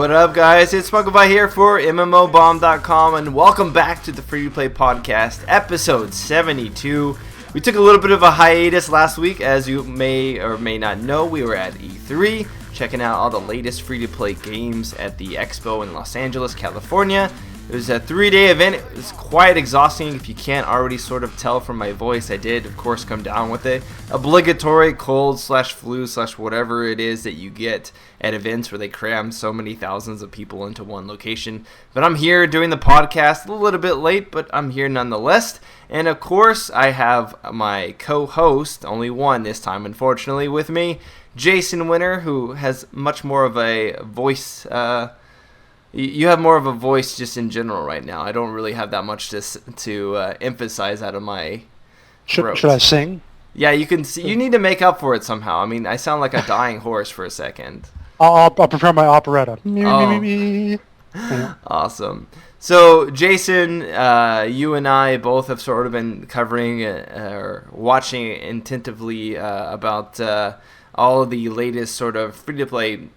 What up, guys? It's Smugglebot here for MMOBomb.com, and welcome back to the Free to Play Podcast, episode 72. We took a little bit of a hiatus last week. As you may or may not know, we were at E3, checking out all the latest free to play games at the Expo in Los Angeles, California. It was a 3-day event. It was quite exhausting. If you can't already sort of tell from my voice, I did, of course, come down with the obligatory cold/flu/whatever it is that you get at events where they cram so many thousands of people into one location. But I'm here doing the podcast a little bit late, but I'm here nonetheless. And of course, I have my co-host, only one this time, unfortunately, with me, Jason Winter, who has much more of a voice. You have more of a voice just in general right now. I don't really have that much to emphasize out of my throat. Should I sing? Yeah, you can. You need to make up for it somehow. I mean, I sound like a dying horse for a second. I'll prepare my operetta. Awesome. So, Jason, you and I both have sort of been covering or watching attentively about all of the latest sort of free-to-play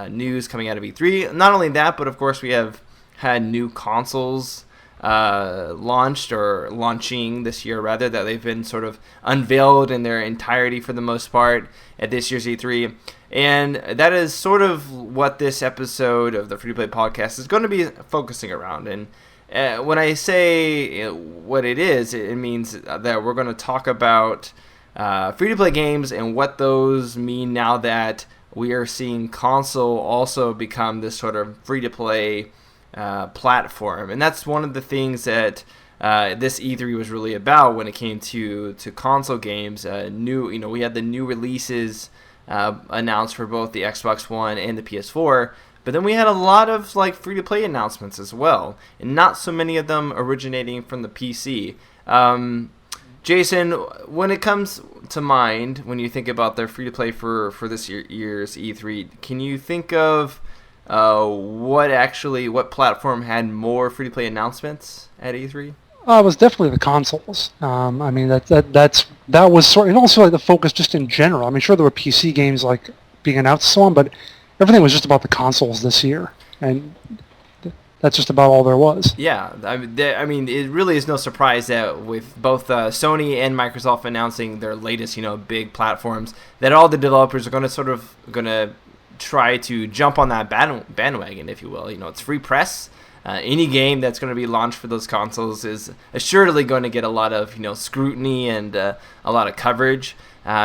news coming out of E3. Not only that, but of course we have had new consoles launched or launching this year, rather, that they've been sort of unveiled in their entirety for the most part at this year's E3. And that is sort of what this episode of the Free to Play Podcast is going to be focusing around. And when I say what it is, it means that we're going to talk about free to play games and what those mean now that we are seeing console also become this sort of free-to-play platform. And that's one of the things that this E3 was really about when it came to console games. We had the new releases announced for both the Xbox One and the PS4, but then we had a lot of free-to-play announcements as well, and not so many of them originating from the PC. Jason, when it comes to mind, when you think about their free-to-play for this year's E3, can you think of what platform had more free-to-play announcements at E3? It was definitely the consoles. I mean, that was sort, and also the focus just in general. I mean, sure there were PC games being announced and so on, but everything was just about the consoles this year, and that's just about all there was. Yeah, I mean, it really is no surprise that with both Sony and Microsoft announcing their latest, big platforms, that all the developers are going to try to jump on that bandwagon, if you will. It's free press. Any game that's going to be launched for those consoles is assuredly going to get a lot of scrutiny and a lot of coverage.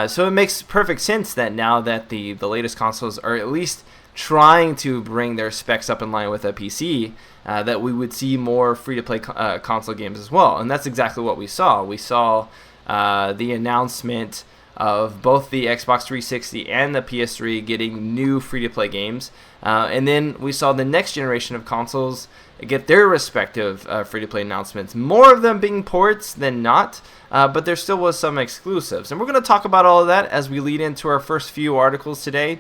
So it makes perfect sense that now that the latest consoles are at least trying to bring their specs up in line with a PC, that we would see more free-to-play console games as well. And that's exactly what we saw. We saw the announcement of both the Xbox 360 and the PS3 getting new free-to-play games. And then we saw the next generation of consoles get their respective free-to-play announcements. More of them being ports than not, but there still was some exclusives. And we're going to talk about all of that as we lead into our first few articles today.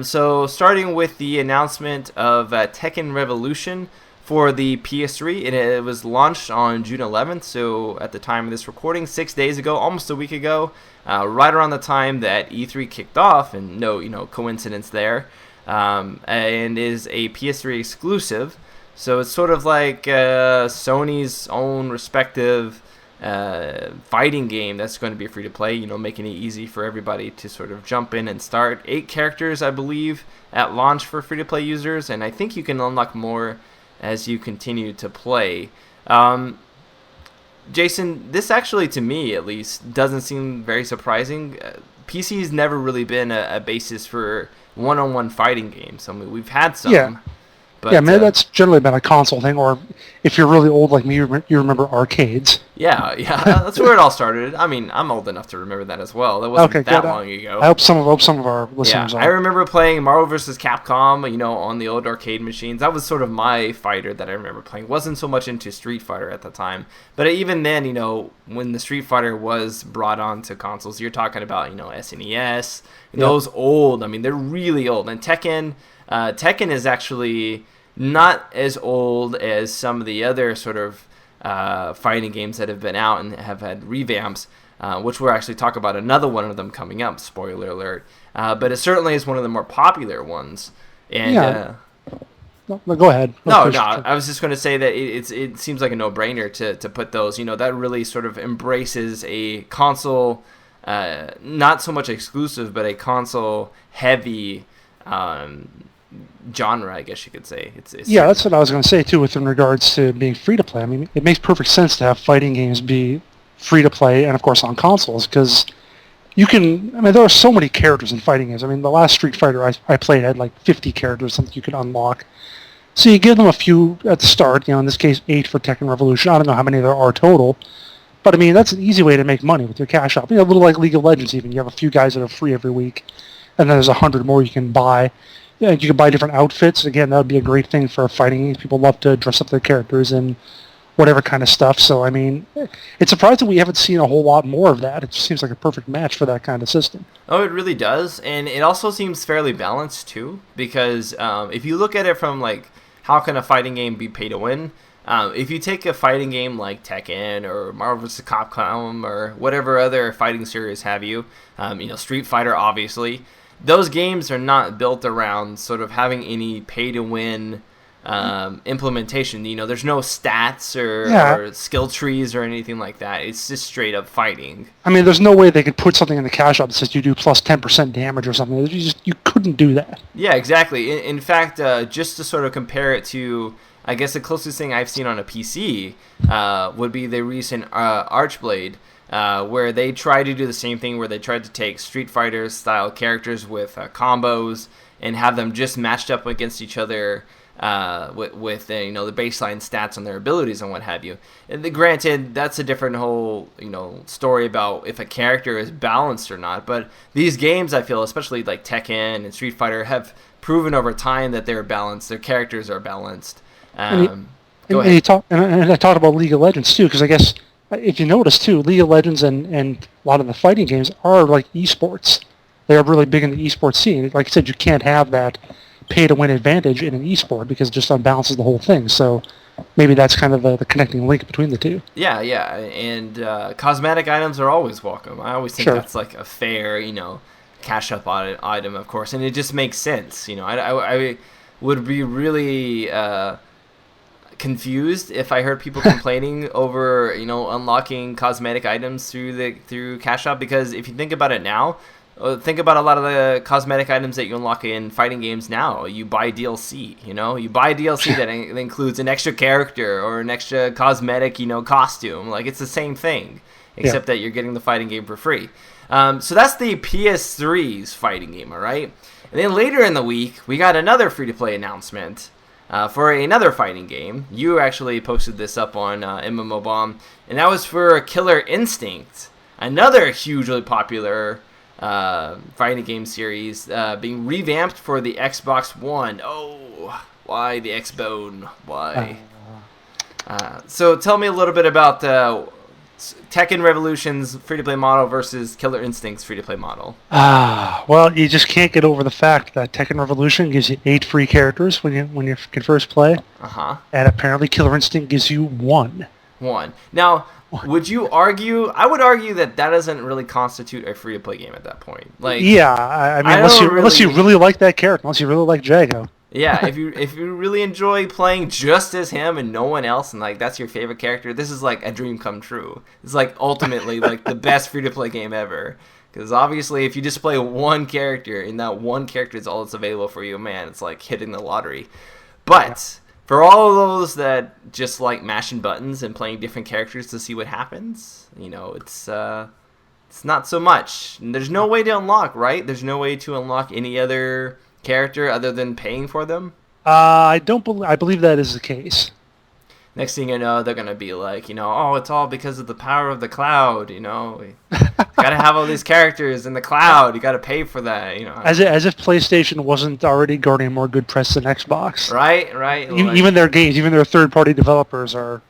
So starting with the announcement of Tekken Revolution for the PS3. It was launched on June 11th, so at the time of this recording, 6 days ago, almost a week ago, right around the time that E3 kicked off, and no coincidence there, and is a PS3 exclusive. So it's sort of like Sony's own respective fighting game that's going to be free to play, making it easy for everybody to sort of jump in and start. 8 characters, I believe, at launch for free to play users, and I think you can unlock more as you continue to play. Jason, this actually, to me at least, doesn't seem very surprising. PC's never really been a basis for one-on-one fighting games. I mean, we've had some. Yeah. But, yeah, man, that's generally been a console thing, or if you're really old like me, you remember arcades. Yeah, that's where it all started. I mean, I'm old enough to remember that as well. That wasn't that long ago. I hope some of our listeners are. I remember playing Marvel vs. Capcom, on the old arcade machines. That was sort of my fighter that I remember playing. Wasn't so much into Street Fighter at the time. But even then, when the Street Fighter was brought onto consoles, you're talking about, SNES. Those old, they're really old. And Tekken is actually not as old as some of the other sort of fighting games that have been out and have had revamps, which we'll actually talk about another one of them coming up, spoiler alert. But it certainly is one of the more popular ones. And no, go ahead. No, I was just going to say that it seems like a no-brainer to put those. That really sort of embraces a console, not so much exclusive, but a console-heavy genre, I guess you could say. It's yeah, that's what I was going to say too, with in regards to being free to play. I mean, it makes perfect sense to have fighting games be free to play, and of course on consoles, because you can. I mean, there are so many characters in fighting games. I mean, the last Street Fighter I played had like 50 characters, something you could unlock. So you give them a few at the start. In this case, 8 for Tekken Revolution. I don't know how many there are total, but I mean, that's an easy way to make money with your cash shop. A little like League of Legends. Even you have a few guys that are free every week, and then there's 100 more you can buy. Yeah, you can buy different outfits. Again, that would be a great thing for fighting games. People love to dress up their characters and whatever kind of stuff. So, I mean, it's surprising we haven't seen a whole lot more of that. It just seems like a perfect match for that kind of system. Oh, it really does. And it also seems fairly balanced, too, because if you look at it from, like, how can a fighting game be pay to win? If you take a fighting game like Tekken or Marvel vs. Capcom or whatever other fighting series have you, Street Fighter, obviously, those games are not built around sort of having any pay-to-win implementation. There's no stats or skill trees or anything like that. It's just straight-up fighting. I mean, there's no way they could put something in the cash shop that says you do plus 10% damage or something. You couldn't do that. Yeah, exactly. In fact, just to sort of compare it to, I guess the closest thing I've seen on a PC would be the recent Archblade, where they tried to do the same thing, where they tried to take Street Fighter style characters with combos and have them just matched up against each other with the baseline stats on their abilities and what have you. And granted, that's a different whole story about if a character is balanced or not. But these games, I feel, especially like Tekken and Street Fighter, have proven over time that they're balanced. Their characters are balanced. And I talked about League of Legends too, because I guess, if you notice too, League of Legends and a lot of the fighting games are like esports. They are really big in the esports scene. Like I said, you can't have that pay-to-win advantage in an esport because it just unbalances the whole thing. So maybe that's kind of the connecting link between the two. Yeah, and cosmetic items are always welcome. I always think that's like a fair, cash up item, of course, and it just makes sense. I would be really confused if I heard people complaining over unlocking cosmetic items through cash shop, because if you think about it now, think about a lot of the cosmetic items that you unlock in fighting games now. You buy DLC, you buy DLC that includes an extra character or an extra cosmetic costume. Like, it's the same thing, except that you're getting the fighting game for free. So that's the PS3's fighting game, all right? And then later in the week, we got another free-to-play announcement for another fighting game. You actually posted this up on MMOBomb, and that was for Killer Instinct, another hugely popular fighting game series being revamped for the Xbox One. Oh, why the X-Bone? Why? So tell me a little bit about Tekken Revolution's free-to-play model versus Killer Instinct's free-to-play model. Well, you just can't get over the fact that Tekken Revolution gives you 8 free characters when you can first play. And apparently Killer Instinct gives you 1. Now, would you argue? I would argue that doesn't really constitute a free-to-play game at that point. Like, yeah, I mean, unless you really like that character, unless you really like Jago. Yeah, if you really enjoy playing just as him and no one else, and like that's your favorite character, this is like a dream come true. It's like ultimately like the best free-to-play game ever. Because obviously, if you just play one character and that one character is all that's available for you, man, it's like hitting the lottery. But for all of those that just like mashing buttons and playing different characters to see what happens, it's not so much. And there's no way to unlock, right? There's no way to unlock any other character other than paying for them. I believe that is the case. Next thing you know, they're gonna be like, oh, it's all because of the power of the cloud. We gotta have all these characters in the cloud. You gotta pay for that. As if PlayStation wasn't already garnering more good press than Xbox. Right. Even their games, even their third-party developers are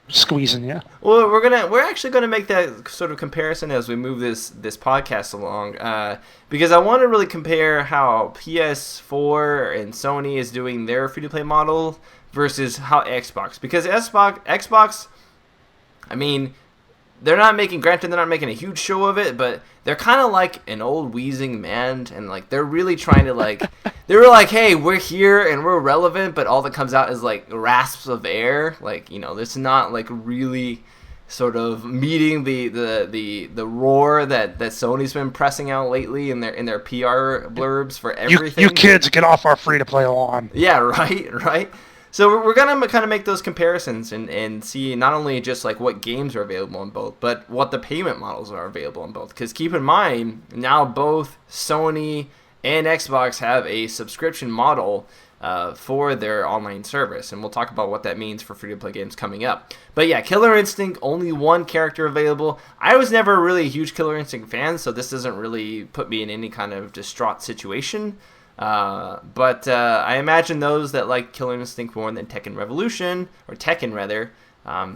squeezing you. Well, we're actually gonna make that sort of comparison as we move this podcast along, because I want to really compare how PS4 and Sony is doing their free-to-play model versus how Xbox, because Xbox, I mean, they're not making. Granted, they're not making a huge show of it, but they're kind of like an old wheezing band, and like they're really trying to like. They were like, hey, we're here and we're relevant, but all that comes out is like rasps of air. Like, you know, it's not like really sort of meeting the roar that Sony's been pressing out lately in their PR blurbs for everything. You kids, get off our free-to-play lawn. Yeah, right. So we're gonna kind of make those comparisons and see not only just like what games are available on both, but what the payment models are available on both. Because keep in mind, now both Sony and Xbox have a subscription model for their online service, and we'll talk about what that means for free-to-play games coming up. But yeah, Killer Instinct, only one character available. I was never really a huge Killer Instinct fan, so this doesn't really put me in any kind of distraught situation. But I imagine those that like Killer Instinct more than Tekken Revolution, or Tekken rather,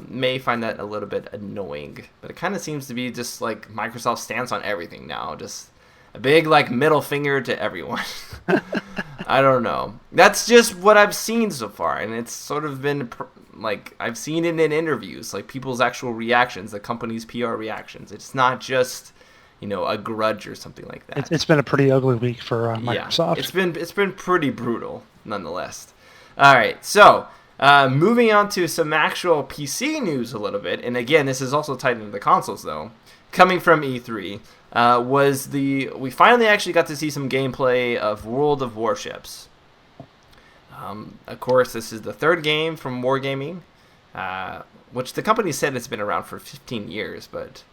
may find that a little bit annoying. But it kind of seems to be just like Microsoft's stance on everything now, just a big like middle finger to everyone. I don't know. That's just what I've seen so far, and it's sort of been like I've seen it in interviews, like people's actual reactions, the company's PR reactions. It's not just, you know, a grudge or something like that. It's been a pretty ugly week for Microsoft. Yeah, it's been pretty brutal, nonetheless. All right, so moving on to some actual PC news a little bit, and again, this is also tied into the consoles though. Coming from E3 we finally actually got to see some gameplay of World of Warships. Of course, this is the third game from Wargaming, which the company said it's been around for 15 years, but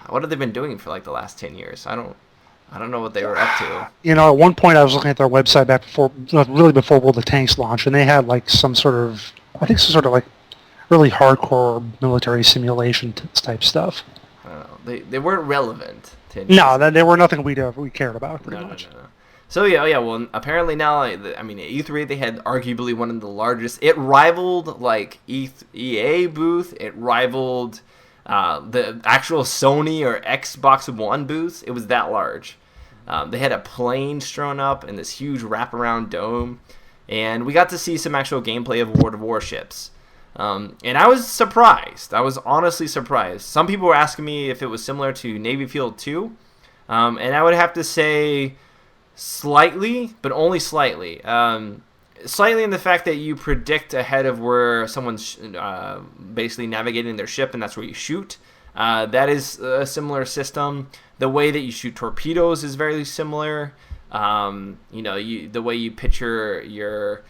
what have they been doing for like the last 10 years? I don't know what they were up to. You know, at one point I was looking at their website back before World of Tanks launched, and they had like some sort of like really hardcore military simulation type stuff. I don't know. They weren't relevant. No, they were nothing we cared about pretty much. No. So yeah. Well, apparently now, I mean, at E3 they had arguably one of the largest. It rivaled like EA booth. It rivaled the actual Sony or Xbox One booths. It was that large. They had a plane strewn up in this huge wraparound dome, and we got to see some actual gameplay of World of Warships. And I was surprised. I was honestly surprised. Some people were asking me if it was similar to Navy Field 2, and I would have to say slightly, but only slightly. Slightly in the fact that you predict ahead of where someone's basically navigating their ship, and that's where you shoot. That is a similar system. The way that you shoot torpedoes is very similar. The way you picture your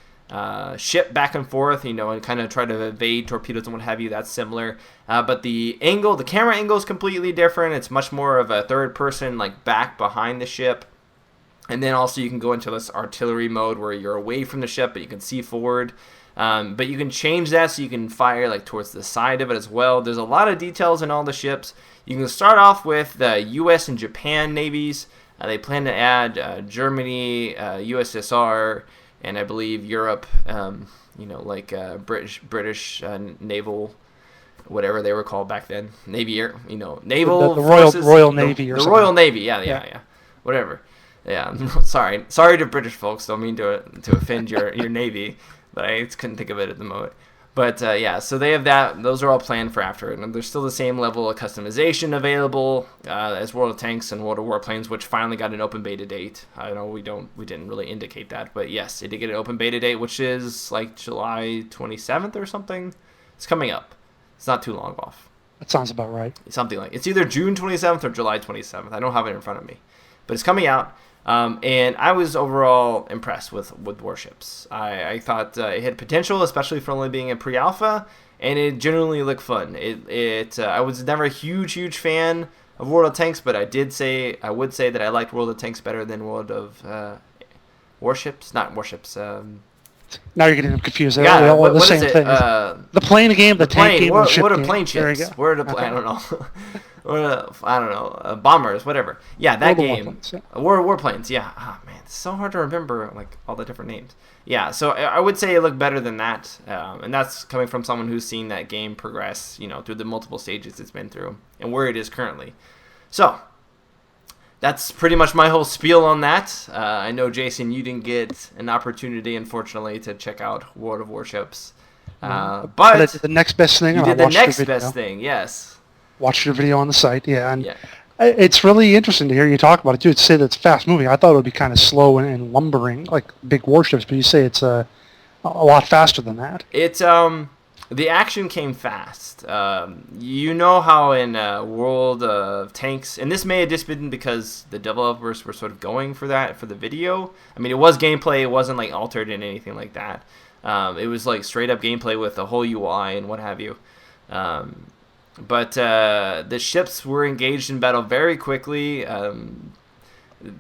ship back and forth, and kind of try to evade torpedoes and what have you, that's similar. But the camera angle is completely different. It's much more of a third person, like back behind the ship. And then also you can go into this artillery mode where you're away from the ship, but you can see forward. But you can change that so you can fire like towards the side of it as well. There's a lot of details in all the ships. You can start off with the U.S. and Japan navies. They plan to add Germany, USSR, and I believe Europe. British naval, whatever they were called back then, naval. The forces, Royal Navy or the something. Royal Navy. Yeah. Whatever. Yeah. Sorry to British folks. Don't mean to offend your navy. But I just couldn't think of it at the moment. But so they have that. Those are all planned for after it. And there's still the same level of customization available as World of Tanks and World of Warplanes, which finally got an open beta date. I know we didn't really indicate that, but yes, it did get an open beta date, which is like July 27th or something. It's coming up. It's not too long off. That sounds about right. It's either June 27th or July 27th. I don't have it in front of me, but it's coming out. And I was overall impressed with Warships. I thought it had potential, especially for only being a pre-alpha, and it genuinely looked fun. I was never a huge fan of World of Tanks, but I would say that I liked World of Tanks better than World of Warships. Not Warships. Now you're getting them confused. Yeah, they're all what the is same it? thing. The plane game, the tank game, what the ship are game. plane There you ships? go. Where are the I don't know. I don't know. Bombers, whatever. Yeah, that game. Warplanes, yeah. Oh, man, it's so hard to remember like all the different names. Yeah, so I would say it looked better than that, and that's coming from someone who's seen that game progress, through the multiple stages it's been through and where it is currently. So that's pretty much my whole spiel on that. I know, Jason, you didn't get an opportunity, unfortunately, to check out World of Warships. But I did the next best thing. You did the next best thing, yes. Watched your video on the site, yeah, and Yeah. it's really interesting to hear you talk about it too. To say that it's fast moving, I thought it would be kind of slow and lumbering like big warships, but you say it's a lot faster than that. It's the action came fast. You know how in World of Tanks, and this may have just been because the developers were sort of going for that for the video. I mean, it was gameplay. It wasn't like altered in anything like that. It was like straight up gameplay with the whole UI and what have you. But the ships were engaged in battle very quickly.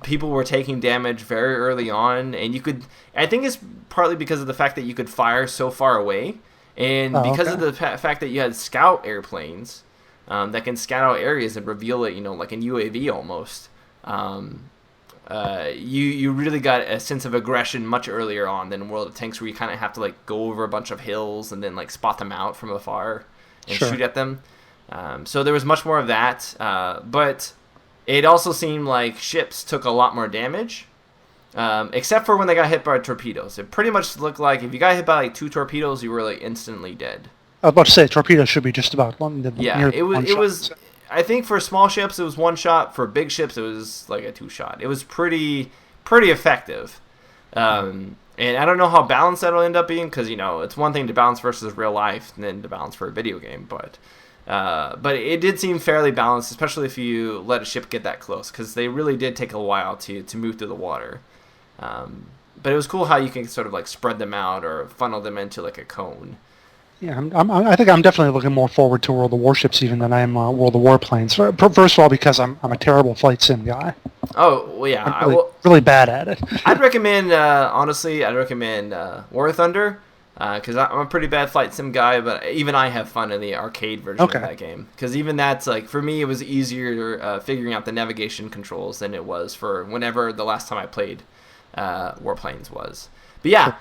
People were taking damage very early on, and you could. I think it's partly because of the fact that you could fire so far away, and because of the fact that you had scout airplanes that can scout out areas and reveal it, like an UAV almost. You really got a sense of aggression much earlier on than World of Tanks, where you kind of have to like go over a bunch of hills and then like spot them out from afar and shoot at them. So there was much more of that, but it also seemed like ships took a lot more damage, except for when they got hit by torpedoes. It pretty much looked like if you got hit by like 2 torpedoes, you were like instantly dead. I was about to say torpedoes should be just about one. Yeah, it was. I think for small ships it was 1 shot. For big ships it was like a 2 shot. It was pretty effective. And I don't know how balanced that'll end up being, because it's one thing to balance versus real life and then to balance for a video game, but it did seem fairly balanced, especially if you let a ship get that close, because they really did take a while to move through the water. But it was cool how you can sort of like spread them out or funnel them into like a cone. Yeah, I think I'm definitely looking more forward to World of Warships even than I am World of Warplanes. First of all, because I'm a terrible flight sim guy. Oh, well, yeah. I'm really bad at it. I'd recommend, honestly, War Thunder, because I'm a pretty bad flight sim guy, but even I have fun in the arcade version of that game. Because even that's, like, for me, it was easier figuring out the navigation controls than it was for whenever the last time I played Warplanes was. But yeah.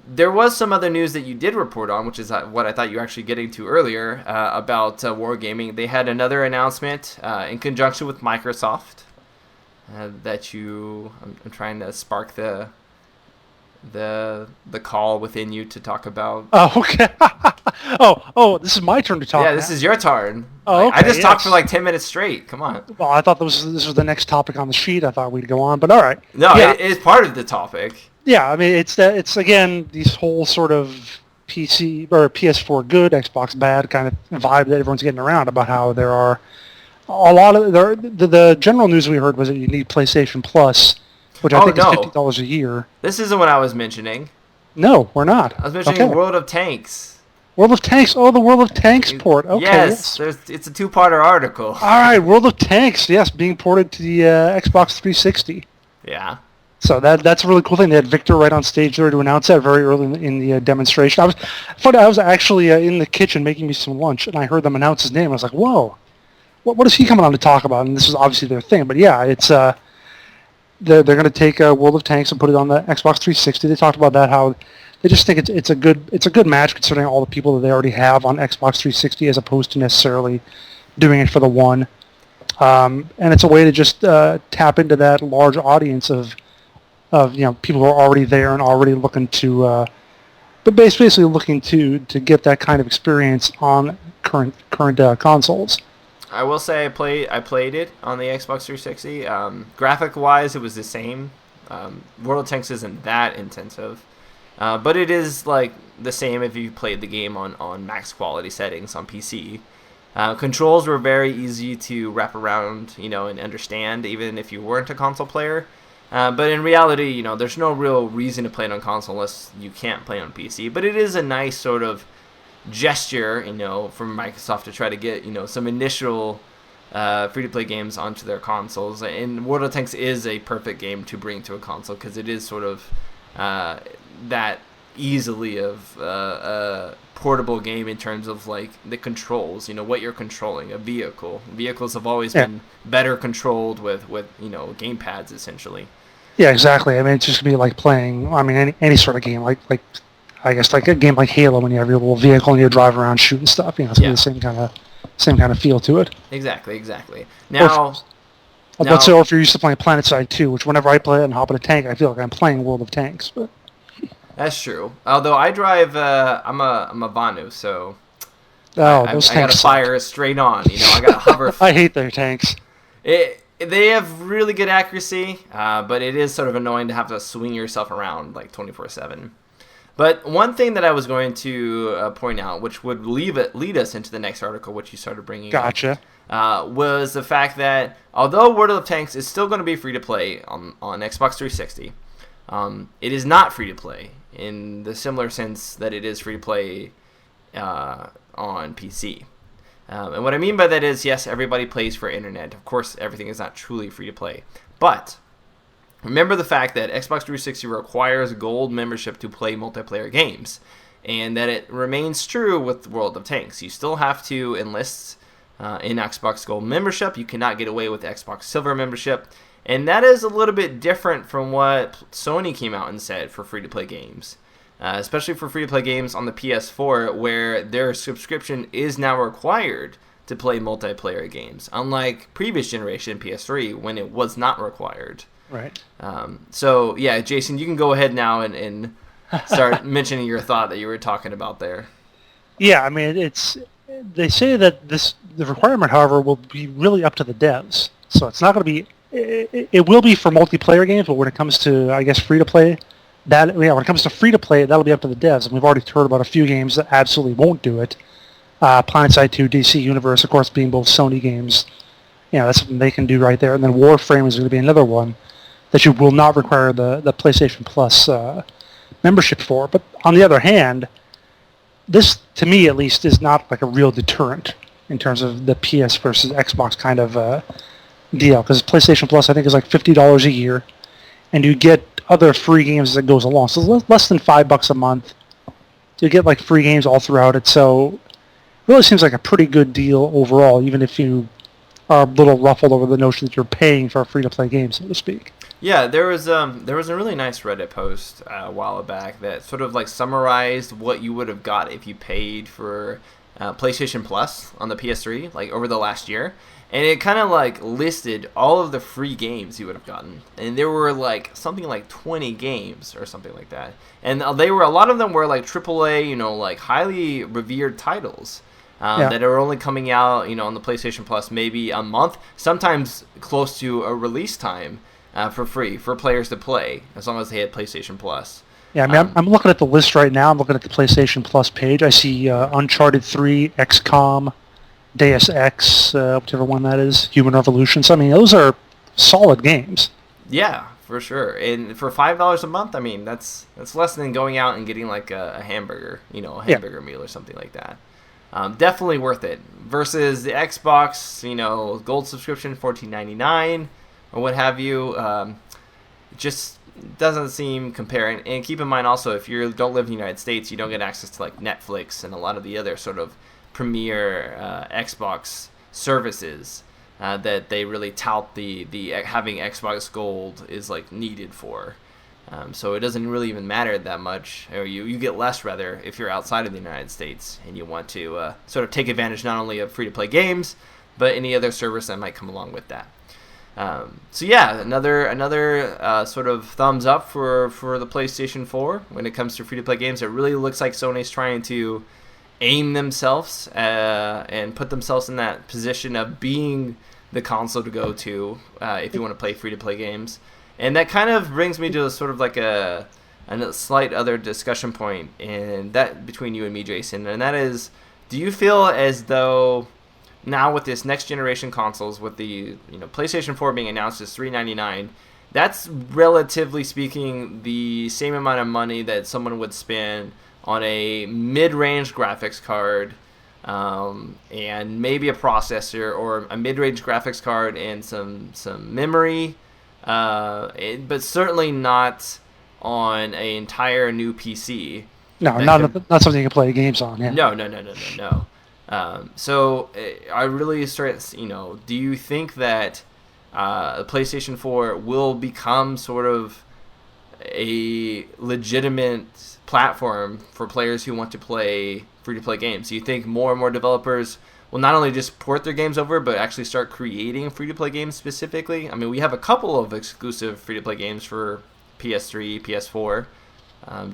There was some other news that you did report on, which is what I thought you were actually getting to earlier, about wargaming. They had another announcement in conjunction with Microsoft that I'm trying to spark the call within you to talk about. Oh, okay. oh, this is my turn to talk. Yeah, this is your turn. Oh, okay, I just talked for like 10 minutes straight. Come on. Well, I thought this was the next topic on the sheet. I thought we'd go on, but all right. No, it is part of the topic. Yeah, I mean, it's again this whole sort of PC or PS4 good, Xbox bad kind of vibe that everyone's getting around about how there are a lot of the general news we heard was that you need PlayStation Plus, which I think is $50 a year. This isn't what I was mentioning. No, we're not. I was mentioning World of Tanks. World of Tanks. Oh, the World of Tanks port. Okay. Yes. It's a 2-parter article. All right, World of Tanks. Yes, being ported to the Xbox 360. Yeah. So that's a really cool thing. They had Victor right on stage there to announce that very early in the demonstration. I was actually in the kitchen making me some lunch, and I heard them announce his name. I was like, whoa, what is he coming on to talk about? And this is obviously their thing. But yeah, it's they're going to take World of Tanks and put it on the Xbox 360. They talked about that, how they just think it's a good match considering all the people that they already have on Xbox 360 as opposed to necessarily doing it for the One. And it's a way to just tap into that large audience of people who are already there and already looking to, but basically looking to get that kind of experience on current consoles. I will say I played it on the Xbox 360. Graphic wise, it was the same. World of Tanks isn't that intensive, but it is like the same if you played the game on max quality settings on PC. Controls were very easy to wrap around, and understand, even if you weren't a console player. But in reality, there's no real reason to play it on console unless you can't play on PC. But it is a nice sort of gesture, from Microsoft to try to get, some initial free-to-play games onto their consoles. And World of Tanks is a perfect game to bring to a console because it is sort of that easily of a portable game in terms of like the controls, what you're controlling. A vehicle. Vehicles have always been better controlled with game pads essentially. Yeah, exactly. I mean, it's just gonna be like playing. I mean, any sort of game, like I guess like a game like Halo when you have your little vehicle and you drive around shooting stuff. It's gonna be the same kind of feel to it. Exactly. Now, let's say, or if you're used to playing PlanetSide 2, which whenever I play it and hop in a tank, I feel like I'm playing World of Tanks. But that's true. Although I drive, I'm a Vanu, so Oh, those I got to tanks fire straight on. I got to hover. I hate their tanks. They have really good accuracy, but it is sort of annoying to have to swing yourself around like 24/7. But one thing that I was going to point out, which would lead us into the next article, which you started bringing Gotcha. up, was the fact that although World of Tanks is still going to be free to play on Xbox 360, it is not free to play in the similar sense that it is free to play on PC. And what I mean by that is, yes, everybody plays for internet. Of course, everything is not truly free to play. But remember the fact that Xbox 360 requires gold membership to play multiplayer games, and that it remains true with World of Tanks. You still have to enlist in Xbox Gold membership. You cannot get away with Xbox Silver membership, and that is a little bit different from what Sony came out and said for free-to-play games, especially for free-to-play games on the PS4, where their subscription is now required to play multiplayer games, unlike previous generation PS3 when it was not required. Right. So, yeah, Jason, you can go ahead now and start mentioning your thought that you were talking about there. Yeah, I mean, they say that the requirement, however, will be really up to the devs. So it's not going to be, it will be for multiplayer games, but when it comes to, I guess, free-to-play, when it comes to free-to-play, that'll be up to the devs. And we've already heard about a few games that absolutely won't do it. PlanetSide 2, DC Universe, of course, being both Sony games. That's something they can do right there. And then Warframe is going to be another one that you will not require the PlayStation Plus membership for. But on the other hand, this, to me at least, is not like a real deterrent in terms of the PS versus Xbox kind of deal. Because PlayStation Plus, I think, is like $50 a year. And you get other free games as it goes along. So less than $5 a month. You get like free games all throughout it. So it really seems like a pretty good deal overall, even if you are a little ruffled over the notion that you're paying for a free-to-play game, so to speak. Yeah, there was a really nice Reddit post a while back that sort of like summarized what you would have got if you paid for PlayStation Plus on the PS3 like over the last year, and it kind of like listed all of the free games you would have gotten, and there were like something like 20 games or something like that, and a lot of them were like AAA, like highly revered titles. That are only coming out, on the PlayStation Plus maybe a month, sometimes close to a release time for free for players to play, as long as they had PlayStation Plus. Yeah, I mean, I'm looking at the list right now. I'm looking at the PlayStation Plus page. I see Uncharted 3, XCOM, Deus Ex, whichever one that is, Human Revolution. So, I mean, those are solid games. Yeah, for sure. And for $5 a month, I mean, that's less than going out and getting like a hamburger, a hamburger meal or something like that. Definitely worth it. Versus the Xbox, gold subscription, $14.99 or what have you. Just doesn't seem comparing. And keep in mind also, if you don't live in the United States, you don't get access to like Netflix and a lot of the other sort of premier Xbox services that they really tout the having Xbox Gold is like needed for. So it doesn't really even matter that much, or you get less rather if you're outside of the United States and you want to sort of take advantage not only of free-to-play games, but any other service that might come along with that. So yeah, another sort of thumbs up for the PlayStation 4 when it comes to free-to-play games. It really looks like Sony's trying to aim themselves and put themselves in that position of being the console to go to if you want to play free-to-play games. And that kind of brings me to sort of like a slight other discussion point, and that between you and me, Jason, and that is, do you feel as though now with this next generation consoles, with the PlayStation 4 being announced as $399, that's relatively speaking the same amount of money that someone would spend on a mid-range graphics card and maybe a processor, or a mid-range graphics card and some memory, but certainly not on an entire new PC. No, not something you can play games on. Yeah. No. So I really start. Do you think that PlayStation 4 will become sort of a legitimate platform for players who want to play free-to-play games? Do you think more and more developers will not only just port their games over, but actually start creating free-to-play games specifically? I mean, we have a couple of exclusive free-to-play games for PS3, PS4,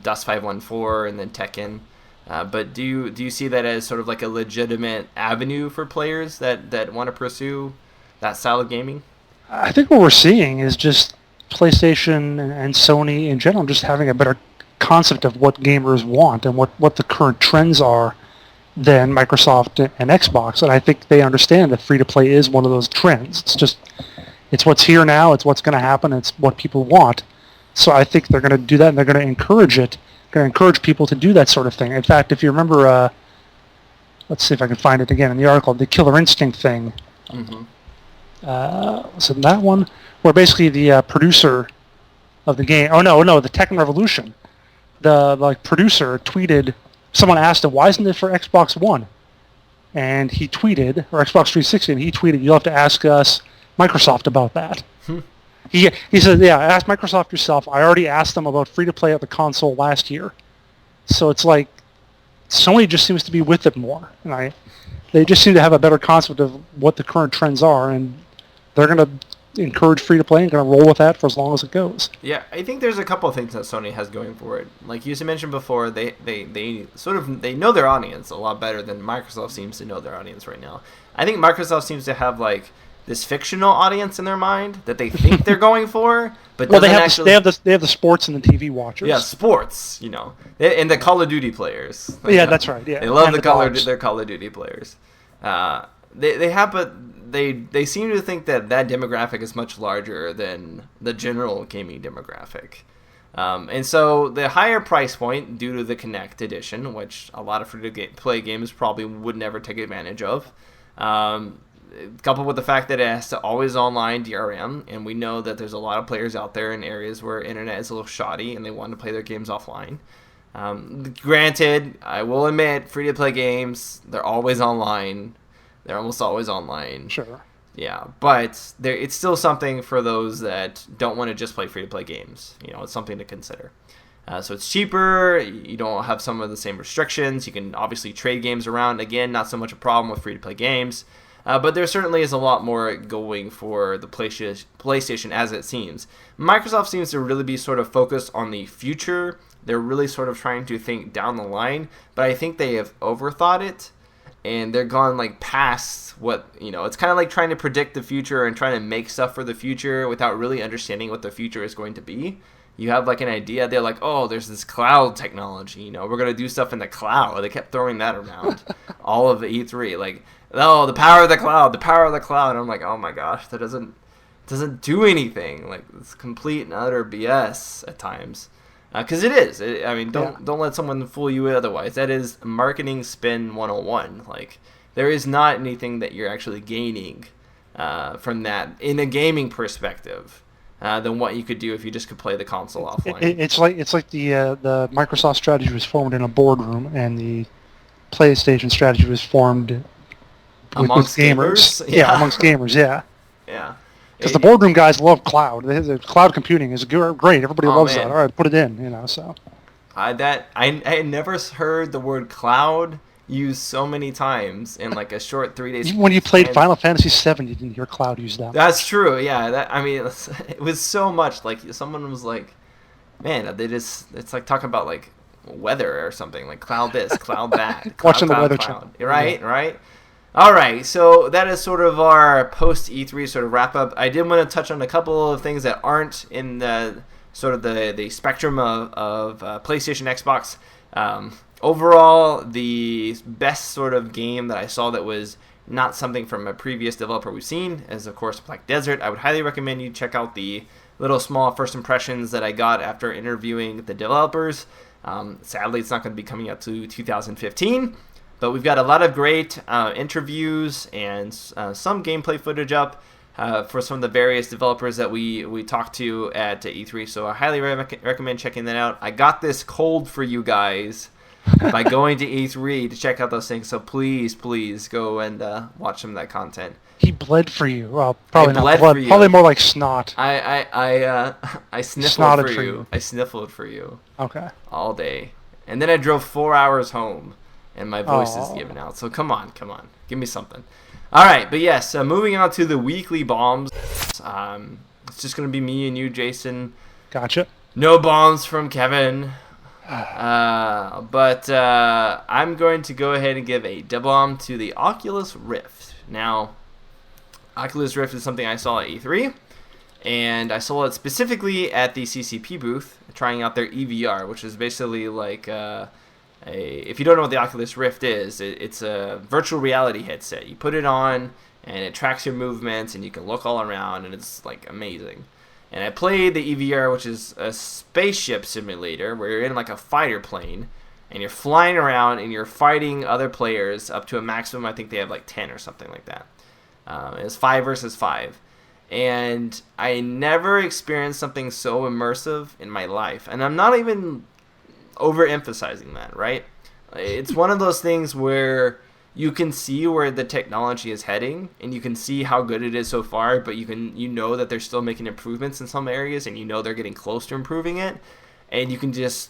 Dust 514, and then Tekken. But do you see that as sort of like a legitimate avenue for players that want to pursue that style of gaming? I think what we're seeing is just PlayStation and Sony in general just having a better concept of what gamers want and what the current trends are than Microsoft and Xbox. And I think they understand that free-to-play is one of those trends. It's what's here now, it's what's going to happen, it's what people want. So I think they're going to do that, and they're going to encourage it, going to encourage people to do that sort of thing. In fact, if you remember, let's see if I can find it again in the article, the Killer Instinct thing. Mm-hmm. Was it that one? Where basically the producer of the game, the Tekken Revolution, the producer tweeted, someone asked him, why isn't it for Xbox One? And he tweeted, or Xbox 360, and he tweeted, you'll have to ask us, Microsoft, about that. He said, yeah, ask Microsoft yourself. I already asked them about free-to-play at the console last year. So it's like, Sony just seems to be with it more. And they just seem to have a better concept of what the current trends are, and they're going to encourage free-to-play and going to roll with that for as long as it goes. Yeah, I think there's a couple of things that Sony has going for it. Like you mentioned before, they know their audience a lot better than Microsoft seems to know their audience right now. I think Microsoft seems to have like this fictional audience in their mind that they think they're going for, but well, they have the sports and the TV watchers. Yeah, sports, and the Call of Duty players. Yeah, that's right. Yeah, they love their Call of Duty players. They seem to think that demographic is much larger than the general gaming demographic. And so the higher price point due to the Kinect edition, which a lot of free-to-play games probably would never take advantage of, coupled with the fact that it has to always online DRM, and we know that there's a lot of players out there in areas where internet is a little shoddy and they want to play their games offline. Granted, I will admit, free-to-play games, they're always online. They're almost always online. Sure. Yeah, but it's still something for those that don't want to just play free-to-play games. It's something to consider. So it's cheaper. You don't have some of the same restrictions. You can obviously trade games around. Again, not so much a problem with free-to-play games. But there certainly is a lot more going for the PlayStation as it seems. Microsoft seems to really be sort of focused on the future. They're really sort of trying to think down the line. But I think they have overthought it. And they're gone like past what, it's kind of like trying to predict the future and trying to make stuff for the future without really understanding what the future is going to be. You have like an idea, they're like, oh, there's this cloud technology, we're going to do stuff in the cloud. They kept throwing that around all of the E3, like, oh, the power of the cloud. And I'm like, oh my gosh, that doesn't do anything. Like, it's complete and utter BS at times. Because it is. Don't let someone fool you otherwise. That is marketing spin 101. Like, there is not anything that you're actually gaining from that in a gaming perspective than what you could do if you just could play the console offline. It's like the Microsoft strategy was formed in a boardroom, and the PlayStation strategy was formed amongst gamers. Yeah, amongst gamers. Yeah. Yeah. Because the boardroom guys love cloud. The cloud computing is great. Everybody loves that. All right, put it in. So. I never heard the word cloud used so many times in like a short 3 days. Even when you played Final Fantasy VII, you didn't hear cloud used that. That's true. Yeah. It was so much. Like someone was like, man, it's like talking about like weather or something. Like cloud this, cloud that. Watching the Weather Channel. Right. Yeah. Right. All right, so that is sort of our post E3 sort of wrap up. I did want to touch on a couple of things that aren't in the sort of the spectrum of PlayStation, Xbox. Overall, the best sort of game that I saw that was not something from a previous developer we've seen is, of course, Black Desert. I would highly recommend you check out the little small first impressions that I got after interviewing the developers. Sadly, it's not going to be coming out to 2015. But we've got a lot of great interviews and some gameplay footage up for some of the various developers that we talked to at E3. So I highly recommend checking that out. I got this cold for you guys by going to E3 to check out those things. So please go and watch some of that content. He bled for you. Well, probably not blood. Probably more like snot. I sniffled for you. I sniffled for you. Okay. All day. And then I drove 4 hours home. And my voice is giving out. So come on. Give me something. All right, but yes, moving on to the weekly bombs. It's just going to be me and you, Jason. Gotcha. No bombs from Kevin. But I'm going to go ahead and give a bomb to the Oculus Rift. Now, Oculus Rift is something I saw at E3, and I saw it specifically at the CCP booth, trying out their EVR, which is basically like if you don't know what the Oculus Rift is, it's a virtual reality headset. You put it on, and it tracks your movements, and you can look all around, and it's like amazing. And I played the EVR, which is a spaceship simulator where you're in like a fighter plane and you're flying around and you're fighting other players up to a maximum. I think they have like 10 or something like that. It's 5 versus 5. And I never experienced something so immersive in my life. And I'm not even overemphasizing that, right? It's one of those things where you can see where the technology is heading, and you can see how good it is so far, but you know that they're still making improvements in some areas, and you know they're getting close to improving it, and you can just...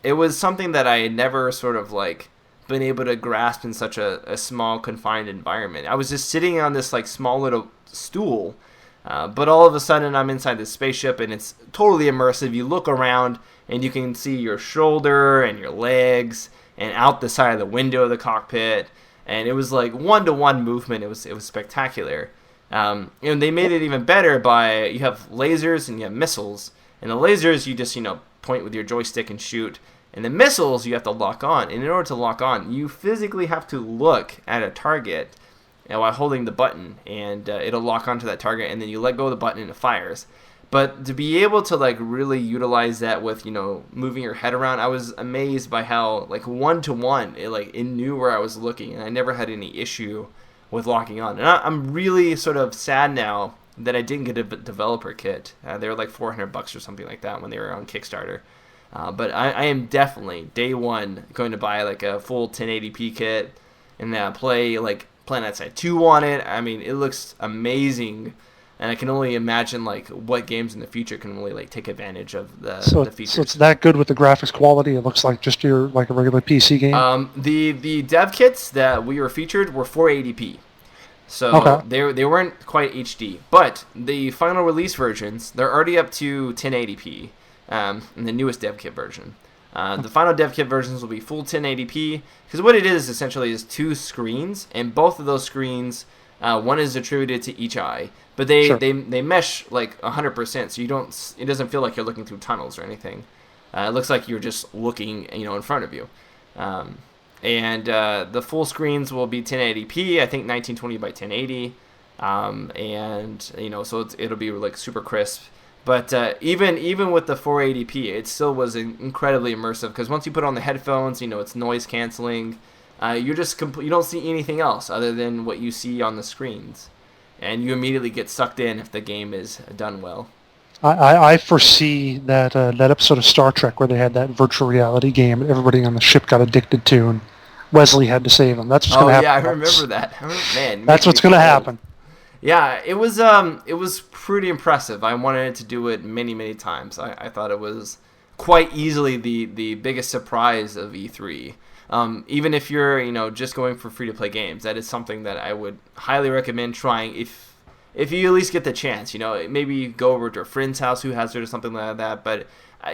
It was something that I had never sort of like been able to grasp in such a small, confined environment. I was just sitting on this like small little stool, but all of a sudden I'm inside this spaceship, and it's totally immersive. You look around, and you can see your shoulder and your legs, and out the side of the window of the cockpit, and it was like one-to-one movement. It was spectacular. And they made it even better by, you have lasers and you have missiles, and the lasers you just point with your joystick and shoot, and the missiles you have to lock on. And in order to lock on, you physically have to look at a target while holding the button, and it'll lock onto that target, and then you let go of the button and it fires. But to be able to like really utilize that with moving your head around, I was amazed by how like one-to-one it knew where I was looking, and I never had any issue with locking on. And I'm really sort of sad now that I didn't get a developer kit. They were like $400 or something like that when they were on Kickstarter. But I am definitely day one going to buy like a full 1080p kit and play like PlanetSide 2 on it. I mean, it looks amazing. And I can only imagine like what games in the future can really like take advantage of the features. So it's that good with the graphics quality. It looks like just your like a regular PC game. The dev kits that we were featured were 480p, so they weren't quite HD. But the final release versions, they're already up to 1080p. In the newest dev kit version. The final dev kit versions will be full 1080p, because what it is essentially is 2 screens, and both of those screens, one is attributed to each eye, but they mesh like 100%, so it doesn't feel like you're looking through tunnels or anything. It looks like you're just looking in front of you. And the full screens will be 1080p, I think 1920 by 1080, and so it'll be like super crisp. But even with the 480p, it still was incredibly immersive, because once you put on the headphones, it's noise canceling. You don't see anything else other than what you see on the screens, and you immediately get sucked in if the game is done well. I foresee that episode of Star Trek where they had that virtual reality game and everybody on the ship got addicted to, and Wesley had to save them. That's what's going to happen. Oh yeah, I remember that. Man, that's what's going to happen. Yeah, it was pretty impressive. I wanted to do it many, many times. I thought it was quite easily the biggest surprise of E3. Even if you're just going for free-to-play games, that is something that I would highly recommend trying if you at least get the chance. Maybe go over to a friend's house who has it or something like that. But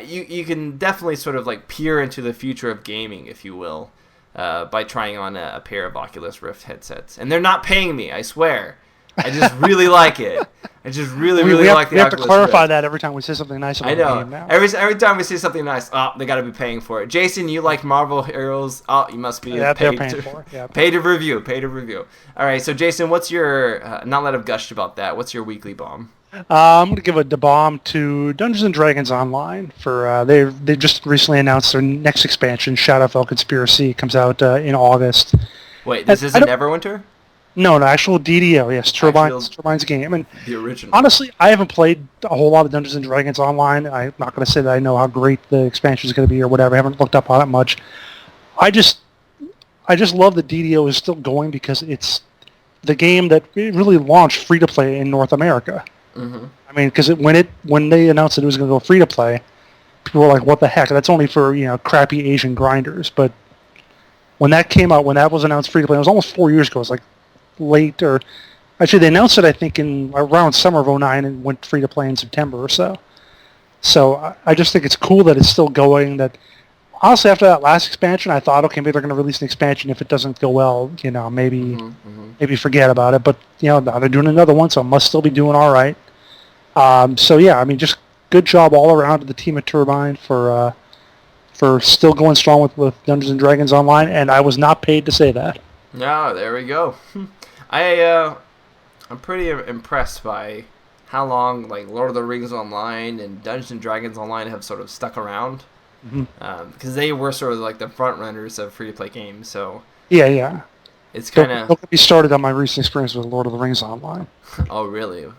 you can definitely sort of like peer into the future of gaming, if you will, by trying on a pair of Oculus Rift headsets. And they're not paying me, I swear. I just really like it. I just really like the Oculus Rift. We have to clarify that every time we say something nice about the game now. Every time we say something nice, they got to be paying for it. Jason, you like Marvel Heroes? You must be paid for it. Pay to review. All right, so Jason, what's your, not that I've gushed about that, what's your weekly bomb? I'm going to give a bomb to Dungeons & Dragons Online. For they just recently announced their next expansion, Shadowfell Conspiracy, comes out in August. Wait, this isn't Neverwinter? No, actual DDO, yes, Turbine's game. And the original. Honestly, I haven't played a whole lot of Dungeons & Dragons Online. I'm not going to say that I know how great the expansion is going to be or whatever. I haven't looked up on it much. I just love that DDO is still going, because it's the game that really launched free-to-play in North America. Mm-hmm. I mean, because when they announced that it was going to go free-to-play, people were like, what the heck? That's only for crappy Asian grinders. But when that came out, when that was announced free-to-play, it was almost 4 years ago. It was like late, or actually they announced it I think in around summer of 2009 and went free to play in September or so. So I just think it's cool that it's still going, that honestly, after that last expansion, I thought, okay, maybe they're going to release an expansion. If it doesn't go well, maybe forget about it. But now they're doing another one, so it must still be doing all right. So yeah, I mean, just good job all around to the team at Turbine for still going strong with Dungeons and Dragons Online, and I was not paid to say that. No, there we go. I'm pretty impressed by how long like Lord of the Rings Online and Dungeons and Dragons Online have sort of stuck around, because they were sort of like the front runners of free to play games. So yeah, it's kind of. Don't get me started on my recent experience with Lord of the Rings Online. Oh really?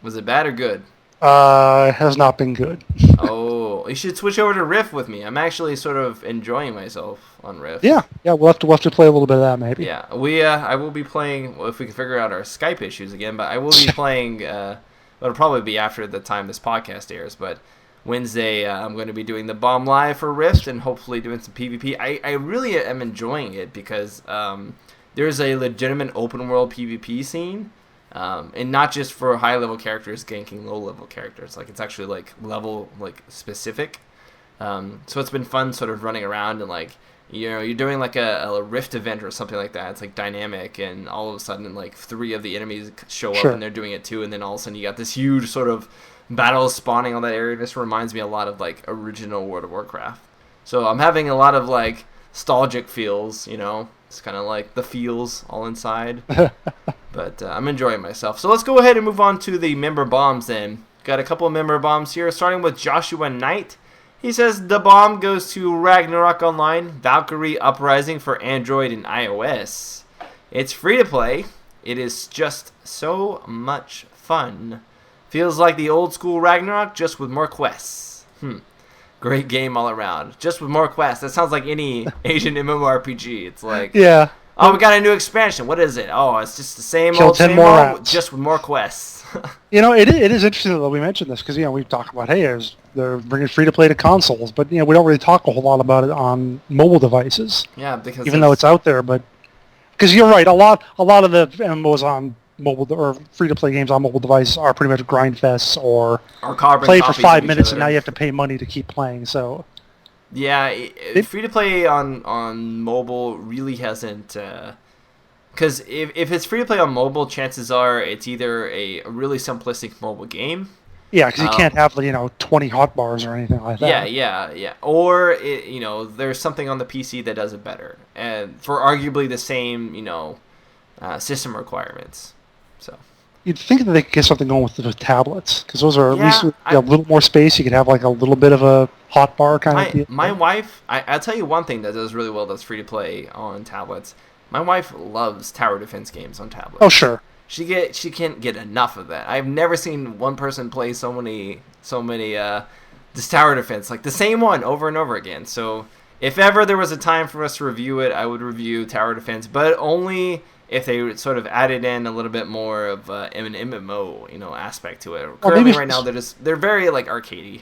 Was it bad or good? It has not been good. Oh, you should switch over to Rift with me. I'm actually sort of enjoying myself on Rift. Yeah, we'll have to play a little bit of that maybe. Yeah, I will be playing, well, if we can figure out our Skype issues again, but I will be playing, it'll probably be after the time this podcast airs, but Wednesday I'm going to be doing the Bomb Live for Rift and hopefully doing some PvP. I really am enjoying it because there's a legitimate open world PvP scene. And not just for high-level characters ganking low-level characters. Like, it's actually, like, level, like, specific. So it's been fun sort of running around and, like, you're doing, like, a Rift event or something like that. It's, like, dynamic, and all of a sudden, like, 3 of the enemies show up and they're doing it too, and then all of a sudden you got this huge sort of battle spawning on that area. This reminds me a lot of, like, original World of Warcraft. So I'm having a lot of, like, nostalgic feels, It's kind of like the feels all inside. But I'm enjoying myself. So let's go ahead and move on to the member bombs then. Got a couple of member bombs here, starting with Joshua Knight. He says, the bomb goes to Ragnarok Online, Valkyrie Uprising for Android and iOS. It's free to play. It is just so much fun. Feels like the old school Ragnarok, just with more quests. Great game all around. Just with more quests. That sounds like any Asian MMORPG. It's like... Yeah. Oh, we got a new expansion. What is it? Oh, it's just the same Kill old, 10 same more old, rats. just with more quests. It is interesting that we mentioned this because, we talk about, hey, they're bringing free-to-play to consoles, but, we don't really talk a whole lot about it on mobile devices. Yeah, because... Even though it's out there, but... Because you're right, a lot of the MMOs on mobile or free-to-play games on mobile devices are pretty much grind fests or play for 5 minutes and now you have to pay money to keep playing, so... Yeah, free-to-play on mobile really hasn't... Because if it's free-to-play on mobile, chances are it's either a really simplistic mobile game. Yeah, because you can't have 20 hotbars or anything like that. Yeah. Or there's something on the PC that does it better, and for arguably the same system requirements. So you'd think that they could get something going with the tablets, because those are at least a little more space. You could have like a little bit of a hotbar kind of deal. My wife, I'll tell you one thing that does really well that's free-to-play on tablets. My wife loves tower defense games on tablets. Oh, sure. She can't get enough of that. I've never seen one person play so many this tower defense, like the same one over and over again. So if ever there was a time for us to review it, I would review tower defense, but only if they sort of added in a little bit more of an MMO, aspect to it. Currently, right now they're very like arcadey.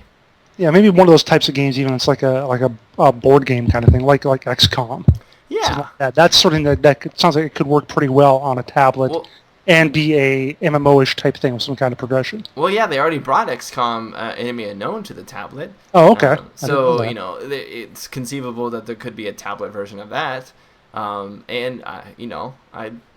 Yeah, maybe one of those types of games. Even it's like a board game kind of thing, like XCOM. Yeah, that's something that sounds like it could work pretty well on a tablet and be a MMO-ish type thing with some kind of progression. Well, yeah, they already brought XCOM Enemy Unknown to the tablet. Oh, okay. So it's conceivable that there could be a tablet version of that. And I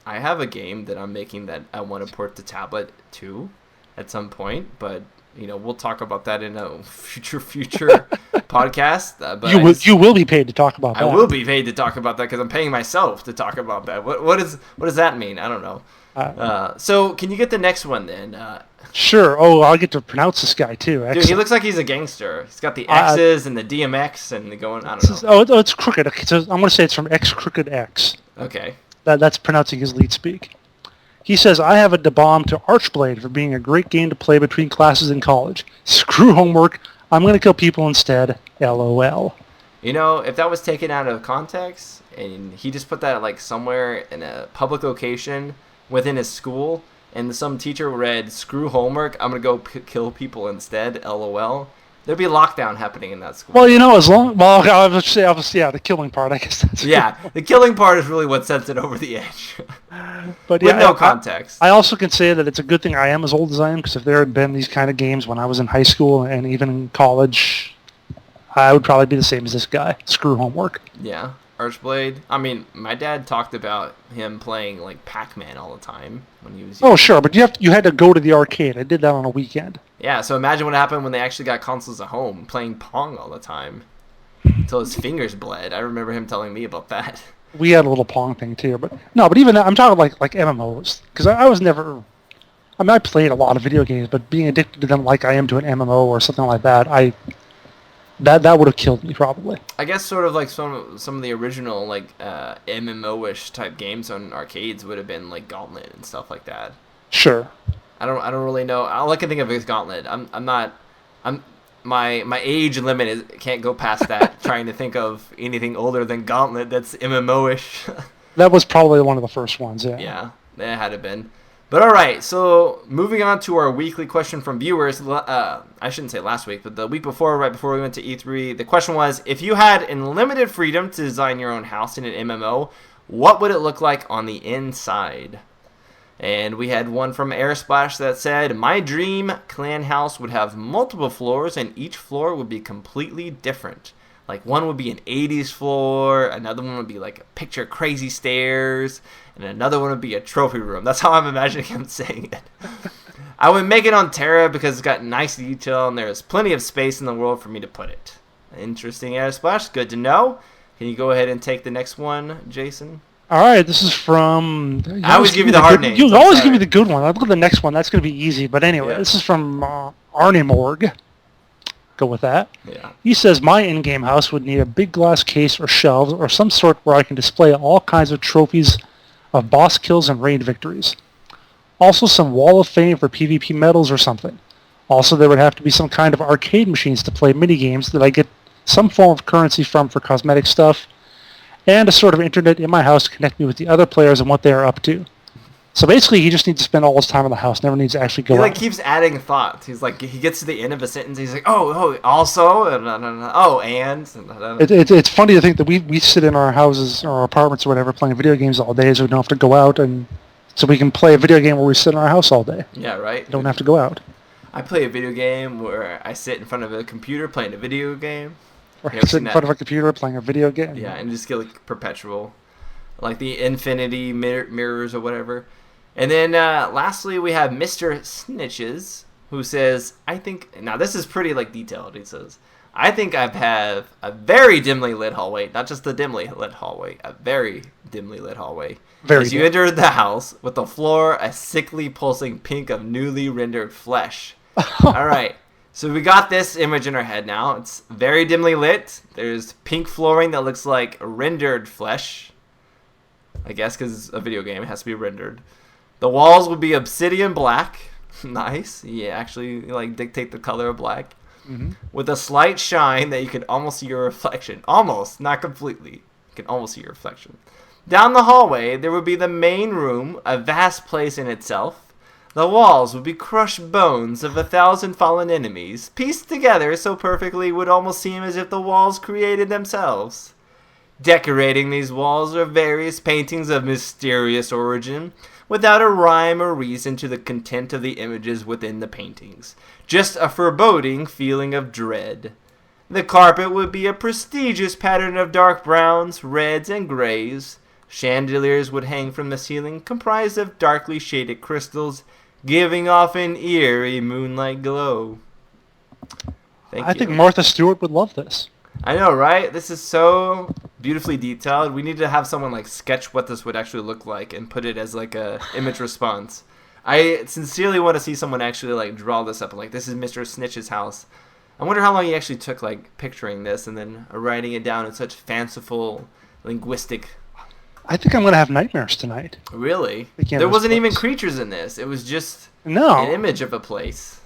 have a game that I'm making that I want to port to tablet to at some point, but we'll talk about that in a future podcast. But you will be paid to talk about that. I will be paid to talk about that because I'm paying myself to talk about that. What does that mean? I don't know. So can you get the next one then? Sure. Oh, I'll get to pronounce this guy too. Excellent. Dude, he looks like he's a gangster. He's got the X's and the DMX and the going. I don't know. Oh, it's crooked. Okay, so I'm going to say it's from X Crooked X. Okay. That's pronouncing his lead speak. He says, I have a bomb to Archblade for being a great game to play between classes in college. Screw homework. I'm going to kill people instead. LOL. If that was taken out of context and he just put that like somewhere in a public location within his school and some teacher read, screw homework, I'm going to go kill people instead, LOL, there'd be a lockdown happening in that school. Well, I would say, obviously, the killing part, I guess that's... Yeah, the killing part is really what sends it over the edge. But with no context. I also can say that it's a good thing I am as old as I am, because if there had been these kind of games when I was in high school and even in college, I would probably be the same as this guy. Screw homework. Yeah, Archblade. I mean, my dad talked about him playing like Pac-Man all the time when he was young. Oh, sure, but you had to go to the arcade. I did that on a weekend. Yeah, so imagine what happened when they actually got consoles at home, playing Pong all the time until his fingers bled. I remember him telling me about that. We had a little Pong thing too, but no. But even I'm talking like MMOs, because I was never. I mean, I played a lot of video games, but being addicted to them like I am to an MMO or something like that, that would have killed me probably. I guess sort of like some of the original like MMO-ish type games on arcades would have been like Gauntlet and stuff like that. Sure. I don't really know. All I can think of is Gauntlet. My age limit is can't go past that. Trying to think of anything older than Gauntlet that's MMO-ish. That was probably one of the first ones. Yeah. Yeah, that had to been. But all right, so moving on to our weekly question from viewers. I shouldn't say last week, but the week before, right before we went to E3, the question was, if you had unlimited freedom to design your own house in an MMO, what would it look like on the inside? And we had one from Airsplash that said, my dream clan house would have multiple floors, and each floor would be completely different. Like, one would be an 80s floor, another one would be like a picture crazy stairs, and another one would be a trophy room. That's how I'm imagining him saying it. I would make it on Terra because it's got nice detail and there's plenty of space in the world for me to put it. Interesting, Airsplash. Good to know. Can you go ahead and take the next one, Jason? All right, this is from... I always give you the hard names. You always give me the good one. I'll look at the next one. That's going to be easy. But anyway, Yeah. This is from Arnemorg. Go with that. Yeah. He says, my in-game house would need a big glass case or shelves or some sort where I can display all kinds of trophies of boss kills and raid victories. Also some wall of fame for PvP medals or something. Also, there would have to be some kind of arcade machines to play minigames that I get some form of currency from for cosmetic stuff, and a sort of internet in my house to connect me with the other players and what they are up to. So basically, he just needs to spend all his time in the house, never needs to actually go out. He like keeps adding thoughts. He's like, he gets to the end of a sentence, he's like, oh, also, and. It's funny to think that we sit in our houses or our apartments or whatever playing video games all day, so we don't have to go out, and so we can play a video game where we sit in our house all day. Yeah, right. Don't have to go out. I play a video game where I sit in front of a computer playing a video game. Or sit in front of a computer playing a video game. Yeah, and just get like perpetual, like the infinity mirrors or whatever. And then lastly, we have Mr. Snitches, who says, I think, now this is pretty like detailed. He says, I think I have a very dimly lit hallway, not just a dimly lit hallway, a very dimly lit hallway. As you enter the house, with the floor a sickly pulsing pink of newly rendered flesh. All right, so we got this image in our head now. It's very dimly lit. There's pink flooring that looks like rendered flesh. I guess because it's a video game, it has to be rendered. The walls would be obsidian black. Nice. Yeah, actually, like dictate the color of black. Mm-hmm. With a slight shine that you can almost see your reflection. Almost, not completely. You can almost see your reflection. Down the hallway, there would be the main room, a vast place in itself. The walls would be crushed bones of 1,000 fallen enemies, pieced together so perfectly it would almost seem as if the walls created themselves. Decorating these walls are various paintings of mysterious origin, without a rhyme or reason to the content of the images within the paintings. Just a foreboding feeling of dread. The carpet would be a prestigious pattern of dark browns, reds, and grays. Chandeliers would hang from the ceiling, comprised of darkly shaded crystals, giving off an eerie moonlight glow. I think Martha Stewart would love this. I know, right? This is so beautifully detailed. We need to have someone like sketch what this would actually look like and put it as like a image response. I sincerely want to see someone actually like draw this up. Like, this is Mr. Snitch's house. I wonder how long he actually took like picturing this and then writing it down in such fanciful linguistic. I think I'm going to have nightmares tonight. Really? There wasn't even creatures in this. It was just an image of a place.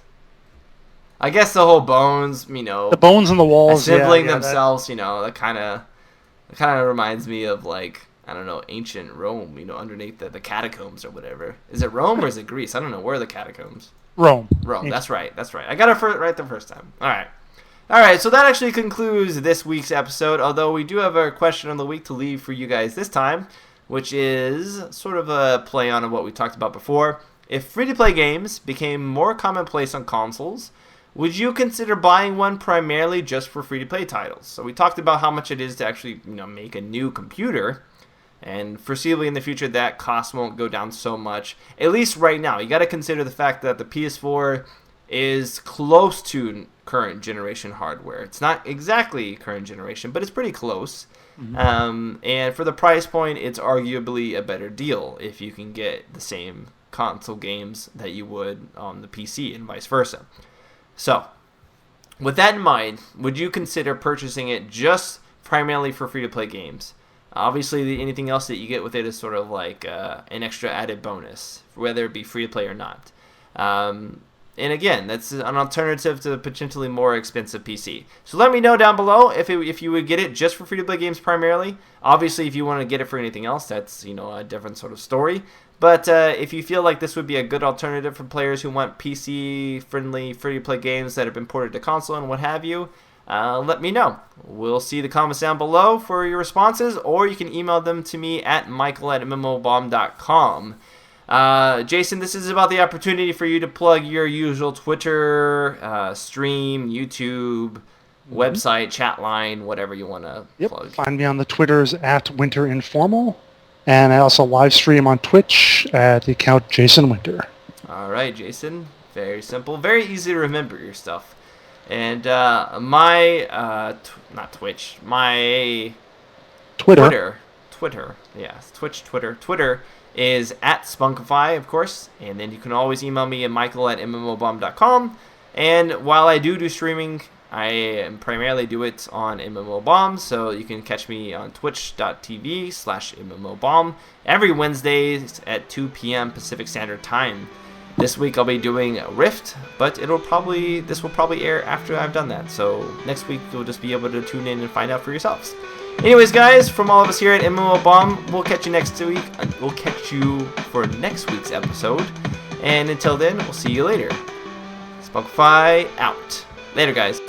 I guess the whole bones, the bones in the walls, assembling themselves, that kind of reminds me of like, I don't know, ancient Rome, underneath the catacombs or whatever. Is it Rome or is it Greece? I don't know. Where are the catacombs? Rome. That's right. I got it right the first time. All right. So that actually concludes this week's episode. Although we do have our question of the week to leave for you guys this time, which is sort of a play on what we talked about before. If free-to-play games became more commonplace on consoles, would you consider buying one primarily just for free-to-play titles? So we talked about how much it is to actually make a new computer, and foreseeably in the future that cost won't go down so much. At least right now, you got to consider the fact that the PS4 is close to current generation hardware. It's not exactly current generation, but it's pretty close. And for the price point, it's arguably a better deal if you can get the same console games that you would on the PC and vice versa. So, with that in mind, would you consider purchasing it just primarily for free-to-play games? Obviously, anything else that you get with it is sort of like an extra added bonus, whether it be free-to-play or not. And again, that's an alternative to the potentially more expensive PC. So let me know down below if you would get it just for free-to-play games primarily. Obviously, if you want to get it for anything else, that's a different sort of story. But if you feel like this would be a good alternative for players who want PC-friendly free-to-play games that have been ported to console and what have you, let me know. We'll see the comments down below for your responses, or you can email them to me at michael@mmobomb.com. Jason, this is about the opportunity for you to plug your usual Twitter, stream, YouTube, website, chat line, whatever you want to plug. Find me on the Twitters @WinterInformal, and I also live stream on Twitch at the account Jason Winter. All right, Jason. Very simple. Very easy to remember your stuff. And my, not Twitch, my Twitter. Yes, Twitch, Twitter is @Spunkify, of course, and then you can always email me at michael@mmobomb.com. And while I do streaming, I primarily do it on MMOBomb, so you can catch me on twitch.tv/MMOBomb every Wednesday at 2 p.m. Pacific Standard Time. This week I'll be doing Rift, but this will probably air after I've done that, so next week you'll just be able to tune in and find out for yourselves. Anyways, guys, from all of us here at MMOBomb, we'll catch you next week. We'll catch you for next week's episode. And until then, we'll see you later. Spunkify out. Later, guys.